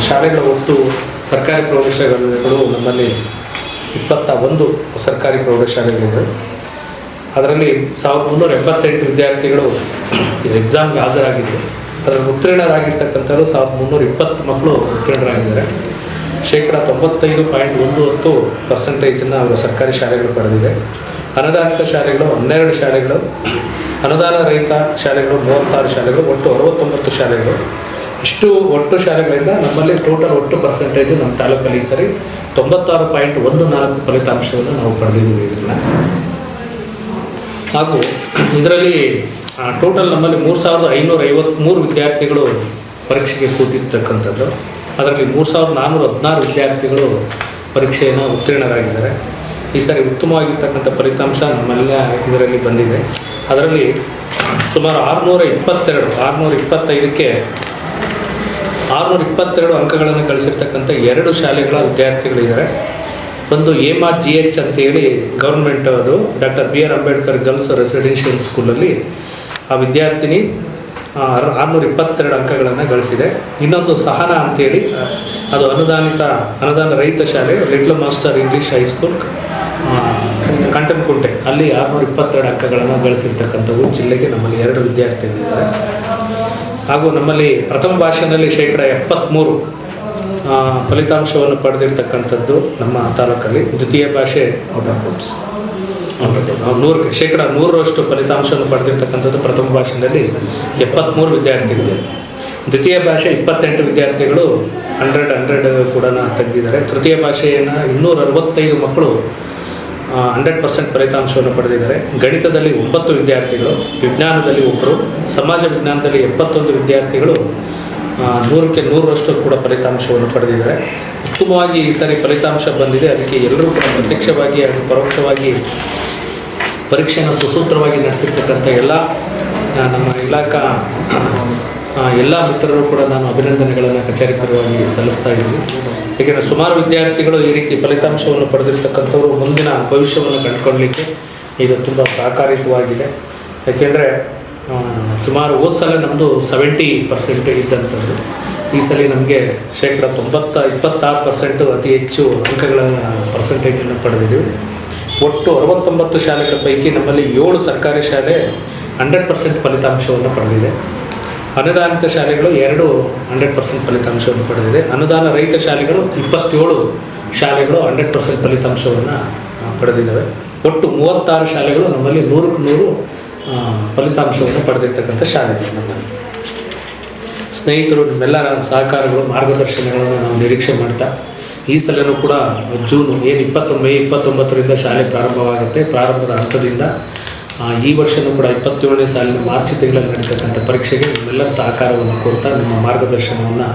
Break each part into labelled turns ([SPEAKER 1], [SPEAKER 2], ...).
[SPEAKER 1] ಶಾಲೆಗಳ ಒಟ್ಟು ಸರ್ಕಾರಿ ಪ್ರೌಢಶಾಲೆಗಳು ನಮ್ಮಲ್ಲಿ 21 ಸರ್ಕಾರಿ ಪ್ರೌಢಶಾಲೆಗಳಿವೆ. ಅದರಲ್ಲಿ 1388 ವಿದ್ಯಾರ್ಥಿಗಳು ಎಕ್ಸಾಮ್ಗೆ ಹಾಜರಾಗಿದ್ದರು. ಅದರಲ್ಲಿ ಉತ್ತೀರ್ಣರಾಗಿರ್ತಕ್ಕಂಥದ್ದು 1320 ಮಕ್ಕಳು ಉತ್ತೀರ್ಣರಾಗಿದ್ದಾರೆ. ಶೇಕಡ 95.19% ಅವರು ಸರ್ಕಾರಿ ಶಾಲೆಗಳು ಪಡೆದಿದೆ. ಅನುದಾನಿತ ಶಾಲೆಗಳು 12 ಶಾಲೆಗಳು, ಅನುದಾನ ರಹಿತ ಶಾಲೆಗಳು 36 ಶಾಲೆಗಳು, ಒಟ್ಟು 69 ಶಾಲೆಗಳು. ಇಷ್ಟು ಒಟ್ಟು ಶಾಲೆಗಳಿಂದ ನಮ್ಮಲ್ಲಿ ಟೋಟಲ್ ಒಟ್ಟು ಪರ್ಸೆಂಟೇಜು ನಮ್ಮ ತಾಲೂಕಲ್ಲಿ ಈ ಸರಿ 96.14 ಫಲಿತಾಂಶವನ್ನು ನಾವು ಪಡೆದಿದ್ದೀವಿ. ಇದನ್ನು ಹಾಗೂ ಇದರಲ್ಲಿ ಟೋಟಲ್ ನಮ್ಮಲ್ಲಿ 3553 ವಿದ್ಯಾರ್ಥಿಗಳು ಪರೀಕ್ಷೆಗೆ ಕೂತಿರ್ತಕ್ಕಂಥದ್ದು. ಅದರಲ್ಲಿ 3416 ವಿದ್ಯಾರ್ಥಿಗಳು ಪರೀಕ್ಷೆಯನ್ನು ಉತ್ತೀರ್ಣರಾಗಿದ್ದಾರೆ. ಈ ಸಾರಿ ಉತ್ತಮವಾಗಿರ್ತಕ್ಕಂಥ ಫಲಿತಾಂಶ ನಮ್ಮೆಲ್ಲ ಇದರಲ್ಲಿ ಬಂದಿದೆ. ಅದರಲ್ಲಿ ಸುಮಾರು 625ಕ್ಕೆ 622 ಅಂಕಗಳನ್ನು ಗಳಿಸಿರ್ತಕ್ಕಂಥ 2 ಶಾಲೆಗಳ ವಿದ್ಯಾರ್ಥಿಗಳಿದ್ದಾರೆ. ಒಂದು ಏಮಾ GH ಅಂತೇಳಿ ಗೌರ್ಮೆಂಟ್ ಅದು doctor BR Ambedkar girls residential ಸ್ಕೂಲಲ್ಲಿ ಆ ವಿದ್ಯಾರ್ಥಿನಿ 622 ಅಂಕಗಳನ್ನು ಗಳಿಸಿದೆ. ಇನ್ನೊಂದು ಸಹನಾ ಅಂತೇಳಿ ಅದು ಅನುದಾನ ರಹಿತ ಶಾಲೆ ಲಿಟ್ಲ್ ಮಾಸ್ಟರ್ ಇಂಗ್ಲೀಷ್ ಹೈಸ್ಕೂಲ್ ಕಂಟನ್ಕುಂಟೆ ಅಲ್ಲಿ 622 ಅಂಕಗಳನ್ನು ಗಳಿಸಿರ್ತಕ್ಕಂಥವು ಜಿಲ್ಲೆಗೆ ನಮ್ಮಲ್ಲಿ 2 ವಿದ್ಯಾರ್ಥಿಗಳಿದ್ದಾರೆ. ಹಾಗೂ ನಮ್ಮಲ್ಲಿ ಪ್ರಥಮ ಭಾಷೆಯಲ್ಲಿ ಶೇಕಡ 73 ಫಲಿತಾಂಶವನ್ನು ಪಡೆದಿರ್ತಕ್ಕಂಥದ್ದು ನಮ್ಮ ತಾಲೂಕಲ್ಲಿ. ದ್ವಿತೀಯ ಭಾಷೆ 100ಕ್ಕೆ ಶೇಕಡ 100ರಷ್ಟು ಫಲಿತಾಂಶವನ್ನು ಪಡೆದಿರ್ತಕ್ಕಂಥದ್ದು ಪ್ರಥಮ ಭಾಷೆಯಲ್ಲಿ 73 ವಿದ್ಯಾರ್ಥಿಗಳು. ದ್ವಿತೀಯ ಭಾಷೆ 28 ವಿದ್ಯಾರ್ಥಿಗಳು 100 ಕೂಡ ತೆಗೆದಿದ್ದಾರೆ. ತೃತೀಯ ಭಾಷೆಯನ್ನು 265 ಮಕ್ಕಳು 100% ಫಲಿತಾಂಶವನ್ನು ಪಡೆದಿದ್ದಾರೆ. ಗಣಿತದಲ್ಲಿ 9 ವಿದ್ಯಾರ್ಥಿಗಳು, ವಿಜ್ಞಾನದಲ್ಲಿ 1, ಸಮಾಜ ವಿಜ್ಞಾನದಲ್ಲಿ 71 ವಿದ್ಯಾರ್ಥಿಗಳು 100ಕ್ಕೆ 100ರಷ್ಟು ಕೂಡ ಫಲಿತಾಂಶವನ್ನು ಪಡೆದಿದ್ದಾರೆ. ಉತ್ತಮವಾಗಿ ಈ ಸಾರಿ ಫಲಿತಾಂಶ ಬಂದಿದೆ. ಅದಕ್ಕೆ ಎಲ್ಲರೂ ಕೂಡ ಪ್ರತ್ಯಕ್ಷವಾಗಿ ಹಾಗೂ ಪರೋಕ್ಷವಾಗಿ ಪರೀಕ್ಷೆಯನ್ನು ಸುಸೂತ್ರವಾಗಿ ನಡೆಸಿರ್ತಕ್ಕಂಥ ಎಲ್ಲ ನಮ್ಮ ಇಲಾಖಾ ಎಲ್ಲ ಮಿತ್ರರು ಕೂಡ ನಾನು ಅಭಿನಂದನೆಗಳನ್ನು ಕಚೇರಿ ಪರವಾಗಿ ಸಲ್ಲಿಸ್ತಾ ಇದ್ದೀನಿ. ಏಕೆಂದರೆ ಸುಮಾರು ವಿದ್ಯಾರ್ಥಿಗಳು ಈ ರೀತಿ ಫಲಿತಾಂಶವನ್ನು ಪಡೆದಿರ್ತಕ್ಕಂಥವ್ರು ಮುಂದಿನ ಭವಿಷ್ಯವನ್ನು ಕಂಡುಕೊಳ್ಳಲಿಕ್ಕೆ ಇದು ತುಂಬ ಸಹಕಾರಿತವಾಗಿದೆ. ಯಾಕೆಂದರೆ ಸುಮಾರು ಹೋದ ಸಲ ನಮ್ಮದು 70% ಇದ್ದಂಥದ್ದು. ಈ ಸಲ ನಮಗೆ ಶೇಕಡ 26% ಅತಿ ಹೆಚ್ಚು ಅಂಕಗಳ ಪರ್ಸೆಂಟೇಜನ್ನು ಪಡೆದಿದ್ದೀವಿ. ಒಟ್ಟು 69 ಶಾಲೆಗಳ ಪೈಕಿ ನಮ್ಮಲ್ಲಿ 7 ಸರ್ಕಾರಿ ಶಾಲೆ 100% ಫಲಿತಾಂಶವನ್ನು ಪಡೆದಿದೆ. ಅನುದಾನಿತ ಶಾಲೆಗಳು 2 100% ಫಲಿತಾಂಶವನ್ನು ಪಡೆದಿದೆ. ಅನುದಾನ ರಹಿತ ಶಾಲೆಗಳು 27 ಶಾಲೆಗಳು 100% ಫಲಿತಾಂಶವನ್ನು ಪಡೆದಿದ್ದಾವೆ. ಒಟ್ಟು 36 ಶಾಲೆಗಳು ನಮ್ಮಲ್ಲಿ 100ಕ್ಕೆ 100 ಫಲಿತಾಂಶವನ್ನು ಪಡೆದಿರ್ತಕ್ಕಂಥ ಶಾಲೆಗಳು. ನಮ್ಮಲ್ಲಿ ಸ್ನೇಹಿತರು ನಿಮ್ಮೆಲ್ಲರ ಸಹಕಾರಗಳು ಮಾರ್ಗದರ್ಶನಗಳನ್ನು ನಾವು ನಿರೀಕ್ಷೆ ಮಾಡ್ತಾ ಈ ಸಲನೂ ಕೂಡ ಜೂನ್ ಮೇ 29ರಿಂದ ಶಾಲೆ ಪ್ರಾರಂಭವಾಗುತ್ತೆ. ಪ್ರಾರಂಭದ ಹಂತದಿಂದ ಈ ವರ್ಷವೂ ಕೂಡ 27ನೇ ಸಾಲಿನ ಮಾರ್ಚ್ ತಿಂಗಳಲ್ಲಿ ನಡೀತಕ್ಕಂಥ ಪರೀಕ್ಷೆಗೆ ನಿಮ್ಮೆಲ್ಲರ ಸಹಕಾರವನ್ನು ಕೋರ್ತಾ ನಿಮ್ಮ ಮಾರ್ಗದರ್ಶನವನ್ನು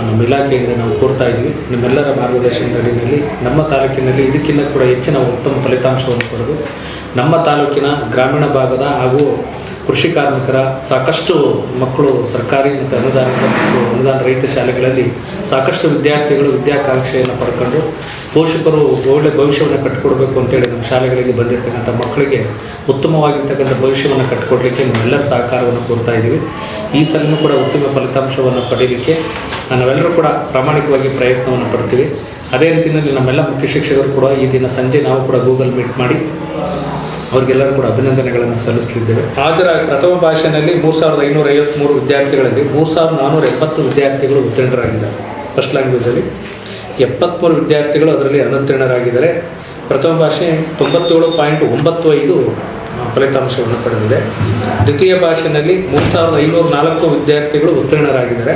[SPEAKER 1] ನಮ್ಮ ಇಲಾಖೆಯಿಂದ ನಾವು ಕೋರ್ತಾ ಇದ್ದೀವಿ. ನಿಮ್ಮೆಲ್ಲರ ಮಾರ್ಗದರ್ಶನದ ಅಡಿಯಲ್ಲಿ ನಮ್ಮ ತಾಲೂಕಿನಲ್ಲಿ ಇದಕ್ಕಿಂತ ಕೂಡ ಹೆಚ್ಚಿನ ಉತ್ತಮ ಫಲಿತಾಂಶವನ್ನು ಪಡೆದು ನಮ್ಮ ತಾಲೂಕಿನ ಗ್ರಾಮೀಣ ಭಾಗದ ಹಾಗೂ ಕೃಷಿ ಕಾರ್ಮಿಕರ ಸಾಕಷ್ಟು ಮಕ್ಕಳು ಸರ್ಕಾರಿ ಮತ್ತು ಅನುದಾನ ರಹಿತ ಶಾಲೆಗಳಲ್ಲಿ ಸಾಕಷ್ಟು ವಿದ್ಯಾರ್ಥಿಗಳು ವಿದ್ಯಾಕಾಂಕ್ಷೆಯನ್ನು ಪಡ್ಕೊಂಡು ಪೋಷಕರು ಒಳ್ಳೆಯ ಭವಿಷ್ಯವನ್ನು ಕಟ್ಟಿಕೊಡ್ಬೇಕು ಅಂತೇಳಿ ನಮ್ಮ ಶಾಲೆಗಳಿಗೆ ಬಂದಿರತಕ್ಕಂಥ ಮಕ್ಕಳಿಗೆ ಉತ್ತಮವಾಗಿರ್ತಕ್ಕಂಥ ಭವಿಷ್ಯವನ್ನು ಕಟ್ಟಿಕೊಡ್ಲಿಕ್ಕೆ ನಮ್ಮೆಲ್ಲರ ಸಹಕಾರವನ್ನು ಕೋರ್ತಾ ಇದ್ದೀವಿ. ಈ ಸಲನೂ ಕೂಡ ಉತ್ತಮ ಫಲಿತಾಂಶವನ್ನು ಪಡೀಲಿಕ್ಕೆ ನಾವೆಲ್ಲರೂ ಕೂಡ ಪ್ರಾಮಾಣಿಕವಾಗಿ ಪ್ರಯತ್ನವನ್ನು ಪಡ್ತೀವಿ. ಅದೇ ರೀತಿಯಲ್ಲಿ ನಮ್ಮೆಲ್ಲ ಮುಖ್ಯ ಶಿಕ್ಷಕರು ಕೂಡ ಈ ದಿನ ಸಂಜೆ ನಾವು ಕೂಡ ಗೂಗಲ್ ಮೀಟ್ ಮಾಡಿ ಅವರಿಗೆಲ್ಲರೂ ಕೂಡ ಅಭಿನಂದನೆಗಳನ್ನು ಸಲ್ಲಿಸಲಿದ್ದೇವೆ. ಪ್ರಥಮ ಭಾಷೆಯಲ್ಲಿ 3553 ವಿದ್ಯಾರ್ಥಿಗಳಲ್ಲಿ 3480 ವಿದ್ಯಾರ್ಥಿಗಳು ಉತ್ತೀರ್ಣರಾಗಿದ್ದಾರೆ. ಫಸ್ಟ್ ಲ್ಯಾಂಗ್ವೇಜಲ್ಲಿ 73 ವಿದ್ಯಾರ್ಥಿಗಳು ಅದರಲ್ಲಿ ಅನುತ್ತೀರ್ಣರಾಗಿದ್ದಾರೆ. ಪ್ರಥಮ ಭಾಷೆ 97.95 ಫಲಿತಾಂಶವನ್ನು ಪಡೆದಿದೆ. ದ್ವಿತೀಯ ಭಾಷೆಯಲ್ಲಿ 3504 ವಿದ್ಯಾರ್ಥಿಗಳು ಉತ್ತೀರ್ಣರಾಗಿದ್ದಾರೆ.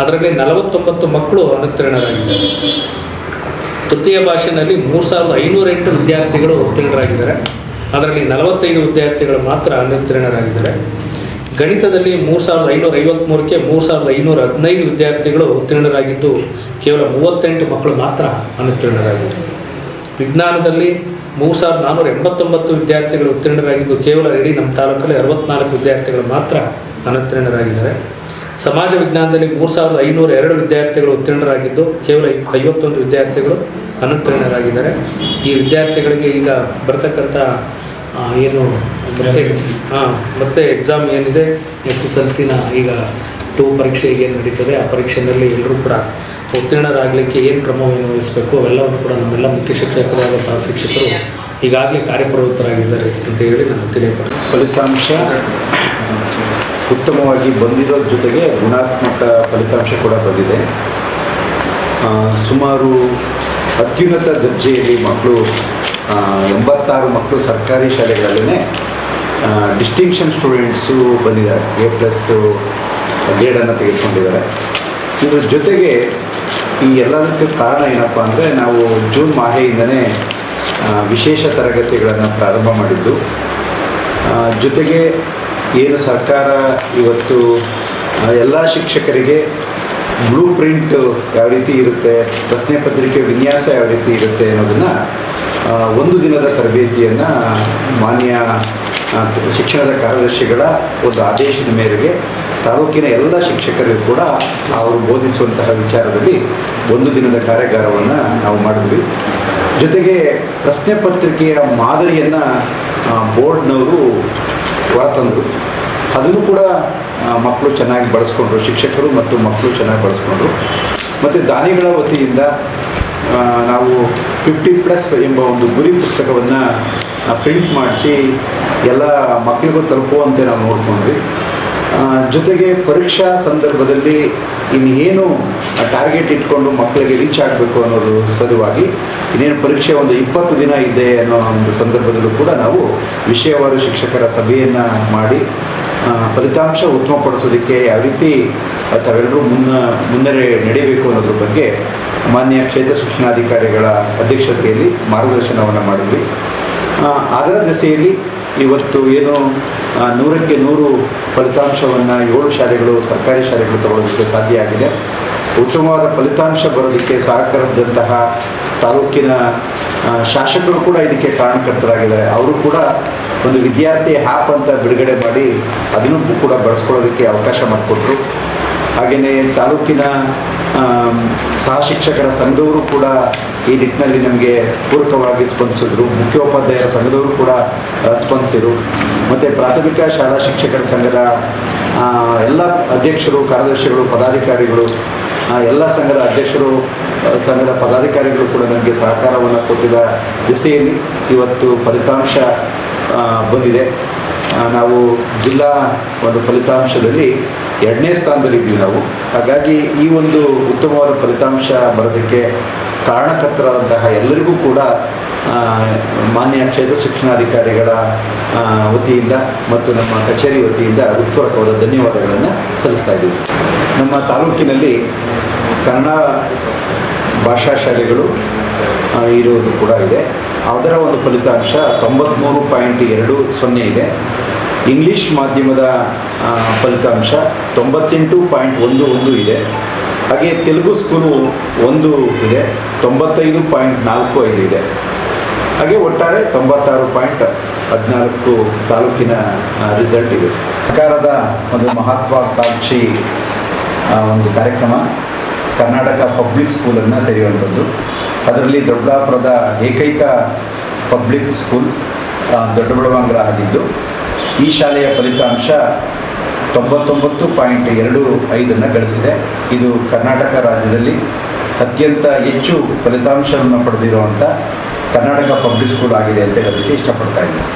[SPEAKER 1] ಅದರಲ್ಲಿ 49 ಮಕ್ಕಳು ಅನುತ್ತೀರ್ಣರಾಗಿದ್ದಾರೆ. ತೃತೀಯ ಭಾಷೆಯಲ್ಲಿ 3508 ವಿದ್ಯಾರ್ಥಿಗಳು ಉತ್ತೀರ್ಣರಾಗಿದ್ದಾರೆ. ಅದರಲ್ಲಿ 45 ವಿದ್ಯಾರ್ಥಿಗಳು ಮಾತ್ರ ಅನುತ್ತೀರ್ಣರಾಗಿದ್ದಾರೆ. ಗಣಿತದಲ್ಲಿ 3553ಕ್ಕೆ 3515 ವಿದ್ಯಾರ್ಥಿಗಳು ಉತ್ತೀರ್ಣರಾಗಿದ್ದು ಕೇವಲ 38 ಮಕ್ಕಳು ಮಾತ್ರ ಅನುತ್ತೀರ್ಣರಾಗಿದ್ದಾರೆ. ವಿಜ್ಞಾನದಲ್ಲಿ 3489 ವಿದ್ಯಾರ್ಥಿಗಳು ಉತ್ತೀರ್ಣರಾಗಿದ್ದು ಕೇವಲ ಇಡೀ ನಮ್ಮ ತಾಲೂಕಲ್ಲಿ 64 ವಿದ್ಯಾರ್ಥಿಗಳು ಮಾತ್ರ ಅನುತ್ತೀರ್ಣರಾಗಿದ್ದಾರೆ. ಸಮಾಜ ವಿಜ್ಞಾನದಲ್ಲಿ 3502 ವಿದ್ಯಾರ್ಥಿಗಳು ಉತ್ತೀರ್ಣರಾಗಿದ್ದು ಕೇವಲ 51 ವಿದ್ಯಾರ್ಥಿಗಳು ಅನುತ್ತೀರ್ಣರಾಗಿದ್ದಾರೆ. ಈ ವಿದ್ಯಾರ್ಥಿಗಳಿಗೆ ಈಗ ಬರ್ತಕ್ಕಂಥ ಏನು ಮತ್ತೆ ಎಕ್ಸಾಮ್ ಏನಿದೆ SSLCನ ಈಗ 2 ಪರೀಕ್ಷೆ ಏನು ನಡೀತದೆ ಆ ಪರೀಕ್ಷೆಯಲ್ಲಿ ಎಲ್ಲರೂ ಕೂಡ ಉತ್ತೀರ್ಣರಾಗಲಿಕ್ಕೆ ಏನು ಕ್ರಮವನ್ನು ವಹಿಸಬೇಕು ಅವೆಲ್ಲವನ್ನು ಕೂಡ ನಮ್ಮೆಲ್ಲ ಮುಖ್ಯ ಶಿಕ್ಷಕರು ಹಾಗೂ ಸಹ ಶಿಕ್ಷಕರು ಈಗಾಗಲೇ ಕಾರ್ಯಪ್ರವೃತ್ತರಾಗಿದ್ದಾರೆ ಅಂತ ಹೇಳಿ ನಾನು ತಿಳಿಯಪಡ್ತೀನಿ.
[SPEAKER 2] ಫಲಿತಾಂಶ ಉತ್ತಮವಾಗಿ ಬಂದಿರೋದ್ರ ಜೊತೆಗೆ ಗುಣಾತ್ಮಕ ಫಲಿತಾಂಶ ಕೂಡ ಬಂದಿದೆ. ಸುಮಾರು ಅತ್ಯುನ್ನತ ದರ್ಜೆಯಲ್ಲಿ ಮಕ್ಕಳು 86 ಮಕ್ಕಳು ಸರ್ಕಾರಿ ಶಾಲೆಗಳಲ್ಲೇ ಡಿಸ್ಟಿಂಕ್ಷನ್ ಸ್ಟೂಡೆಂಟ್ಸು ಬಂದಿದ್ದಾರೆ, A+ ಗ್ರೇಡನ್ನು ತೆಗೆದುಕೊಂಡಿದ್ದಾರೆ. ಇದರ ಜೊತೆಗೆ ಈ ಎಲ್ಲದಕ್ಕೆ ಕಾರಣ ಏನಪ್ಪ ಅಂದರೆ ನಾವು ಜೂನ್ ಮಾಹೆಯಿಂದನೇ ವಿಶೇಷ ತರಗತಿಗಳನ್ನು ಪ್ರಾರಂಭ ಮಾಡಿದ್ದು. ಜೊತೆಗೆ ಏನು ಸರ್ಕಾರ ಇವತ್ತು ಎಲ್ಲ ಶಿಕ್ಷಕರಿಗೆ ಬ್ಲೂ ಪ್ರಿಂಟ್ ಯಾವ ರೀತಿ ಇರುತ್ತೆ, ಪ್ರಶ್ನೆ ಪತ್ರಿಕೆ ವಿನ್ಯಾಸ ಯಾವ ರೀತಿ ಇರುತ್ತೆ ಅನ್ನೋದನ್ನು 1 ದಿನದ ತರಬೇತಿಯನ್ನು ಮಾನ್ಯ ಶಿಕ್ಷಣದ ಕಾರ್ಯದರ್ಶಿಗಳ ಒಂದು ಆದೇಶದ ಮೇರೆಗೆ ತಾಲೂಕಿನ ಎಲ್ಲ ಶಿಕ್ಷಕರಿಗೂ ಕೂಡ ಅವರು ಬೋಧಿಸುವಂತಹ ವಿಚಾರದಲ್ಲಿ 1 ದಿನದ ಕಾರ್ಯಾಗಾರವನ್ನು ನಾವು ಮಾಡಿದ್ವಿ. ಜೊತೆಗೆ ಪ್ರಶ್ನೆ ಪತ್ರಿಕೆಯ ಮಾದರಿಯನ್ನು ಬೋರ್ಡ್ನವರು ಹೊರತಂದರು. ಅದನ್ನು ಕೂಡ ಮಕ್ಕಳು ಚೆನ್ನಾಗಿ ಬಳಸ್ಕೊಂಡ್ರು, ಶಿಕ್ಷಕರು ಮತ್ತು ಮಕ್ಕಳು ಚೆನ್ನಾಗಿ ಬಳಸ್ಕೊಂಡ್ರು. ಮತ್ತು ದಾನಿಗಳ ವತಿಯಿಂದ ನಾವು 50+ ಎಂಬ ಒಂದು ಗುರಿ ಪುಸ್ತಕವನ್ನು ಪ್ರಿಂಟ್ ಮಾಡಿಸಿ ಎಲ್ಲ ಮಕ್ಕಳಿಗೂ ತಲುಪುವಂತೆ ನಾವು ನೋಡ್ಕೊಂಡ್ವಿ. ಜೊತೆಗೆ ಪರೀಕ್ಷಾ ಸಂದರ್ಭದಲ್ಲಿ ಇನ್ನೇನು ಟಾರ್ಗೆಟ್ ಇಟ್ಕೊಂಡು ಮಕ್ಕಳಿಗೆ ರೀಚ್ ಆಗಬೇಕು ಅನ್ನೋದು ಸಲುವಾಗಿ ಇನ್ನೇನು ಪರೀಕ್ಷೆ ಒಂದು 20 ದಿನ ಇದೆ ಅನ್ನೋ ಒಂದು ಸಂದರ್ಭದಲ್ಲೂ ಕೂಡ ನಾವು ವಿಷಯವಾರು ಶಿಕ್ಷಕರ ಸಭೆಯನ್ನು ಮಾಡಿ ಫಲಿತಾಂಶ ಉತ್ತಮಪಡಿಸೋದಕ್ಕೆ ಯಾವ ರೀತಿ ತಾವೆಲ್ಲರೂ ಮುನ್ನಡೆ ನಡೀಬೇಕು ಅನ್ನೋದ್ರ ಬಗ್ಗೆ ಮಾನ್ಯ ಕ್ಷೇತ್ರ ಶಿಕ್ಷಣಾಧಿಕಾರಿಗಳ ಅಧ್ಯಕ್ಷತೆಯಲ್ಲಿ ಮಾರ್ಗದರ್ಶನವನ್ನು ಮಾಡಿದ್ವಿ. ಅದರ ದಿಸೆಯಲ್ಲಿ ಇವತ್ತು ಏನು 100ಕ್ಕೆ 100 ಫಲಿತಾಂಶವನ್ನು 7 ಶಾಲೆಗಳು ಸರ್ಕಾರಿ ಶಾಲೆಗಳು ತಗೊಳ್ಳೋದಕ್ಕೆ ಸಾಧ್ಯ ಆಗಿದೆ. ಉತ್ತಮವಾದ ಫಲಿತಾಂಶ ಬರೋದಕ್ಕೆ ಸಹಕರಿಸಿದಂತಹ ತಾಲೂಕಿನ ಶಾಸಕರು ಕೂಡ ಇದಕ್ಕೆ ಕಾರಣಕರ್ತರಾಗಿದ್ದಾರೆ. ಅವರು ಕೂಡ ಒಂದು ವಿದ್ಯಾರ್ಥಿ ಆ್ಯಪ್ ಅಂತ ಬಿಡುಗಡೆ ಮಾಡಿ ಅದನ್ನು ಕೂಡ ಬಳಸ್ಕೊಳ್ಳೋದಕ್ಕೆ ಅವಕಾಶ ಮಾಡಿಕೊಟ್ರು. ಹಾಗೆಯೇ ತಾಲೂಕಿನ ಸಹ ಶಿಕ್ಷಕರ ಸಂಘದವರು ಕೂಡ ಈ ನಿಟ್ಟಿನಲ್ಲಿ ನಮಗೆ ಪೂರಕವಾಗಿ ಸ್ಪಂದಿಸಿದ್ರು. ಮುಖ್ಯೋಪಾಧ್ಯಾಯರ ಸಂಘದವರು ಕೂಡ ಸ್ಪಂದಿಸಿದರು. ಮತ್ತು ಪ್ರಾಥಮಿಕ ಶಾಲಾ ಶಿಕ್ಷಕರ ಸಂಘದ ಎಲ್ಲ ಅಧ್ಯಕ್ಷರು, ಕಾರ್ಯದರ್ಶಿಗಳು, ಪದಾಧಿಕಾರಿಗಳು, ಎಲ್ಲ ಸಂಘದ ಅಧ್ಯಕ್ಷರು, ಸಂಘದ ಪದಾಧಿಕಾರಿಗಳು ಕೂಡ ನಮಗೆ ಸಹಕಾರವನ್ನು ಕೊಟ್ಟಿದ್ದ ದಿಸೆಯಲ್ಲಿ ಇವತ್ತು ಫಲಿತಾಂಶ ಬಂದಿದೆ. ನಾವು ಜಿಲ್ಲಾ ಒಂದು ಫಲಿತಾಂಶದಲ್ಲಿ 2ನೇ ಸ್ಥಾನದಲ್ಲಿದ್ದೀವಿ ನಾವು. ಹಾಗಾಗಿ ಈ ಒಂದು ಉತ್ತಮವಾದ ಫಲಿತಾಂಶ ಬರೋದಕ್ಕೆ ಕಾರಣಕರ್ತರಾದಂತಹ ಎಲ್ಲರಿಗೂ ಕೂಡ ಮಾನ್ಯ ಕ್ಷೇತ್ರ ಶಿಕ್ಷಣಾಧಿಕಾರಿಗಳ ವತಿಯಿಂದ ಮತ್ತು ನಮ್ಮ ಕಚೇರಿ ವತಿಯಿಂದ ಹೃತ್ಪೂರ್ವಕವಾದ ಧನ್ಯವಾದಗಳನ್ನು ಸಲ್ಲಿಸ್ತಾ ಇದ್ದೀವಿ ಸರ್. ನಮ್ಮ ತಾಲೂಕಿನಲ್ಲಿ ಕನ್ನಡ ಭಾಷಾ ಶಾಲೆಗಳು ಇರುವುದು ಕೂಡ ಇದೆ. ಅದರ ಒಂದು ಫಲಿತಾಂಶ 93.20 ಇದೆ. ಇಂಗ್ಲೀಷ್ ಮಾಧ್ಯಮದ ಫಲಿತಾಂಶ 98.11 ಇದೆ. ಹಾಗೆ ತೆಲುಗು ಸ್ಕೂಲು 1 ಇದೆ, 95.45 ಇದೆ. ಹಾಗೆ ಒಟ್ಟಾರೆ 96.14 ತಾಲೂಕಿನ ರಿಸಲ್ಟ್ ಇದೆ. ಸರ್ಕಾರದ ಒಂದು ಮಹತ್ವಾಕಾಂಕ್ಷಿ ಒಂದು ಕಾರ್ಯಕ್ರಮ ಕರ್ನಾಟಕ ಪಬ್ಲಿಕ್ ಸ್ಕೂಲನ್ನು ತೆರೆಯುವಂಥದ್ದು. ಅದರಲ್ಲಿ ದೊಡ್ಡಬಳ್ಳಾಪುರದ ಏಕೈಕ ಪಬ್ಲಿಕ್ ಸ್ಕೂಲ್ ದೊಡ್ಡಬಳ್ಳಾಪುರ ಆಗಿದ್ದು ಈ ಶಾಲೆಯ ಫಲಿತಾಂಶ 99.25 ಗಳಿಸಿದೆ. ಇದು ಕರ್ನಾಟಕ ರಾಜ್ಯದಲ್ಲಿ ಅತ್ಯಂತ ಹೆಚ್ಚು ಫಲಿತಾಂಶವನ್ನು ಪಡೆದಿರುವಂಥ ಕರ್ನಾಟಕ ಪಬ್ಲಿಕ್ ಸ್ಕೂಲ್ ಆಗಿದೆ ಅಂತ ಹೇಳೋದಕ್ಕೆ ಇಷ್ಟಪಡ್ತಾ ಇದ್ದೀನಿ.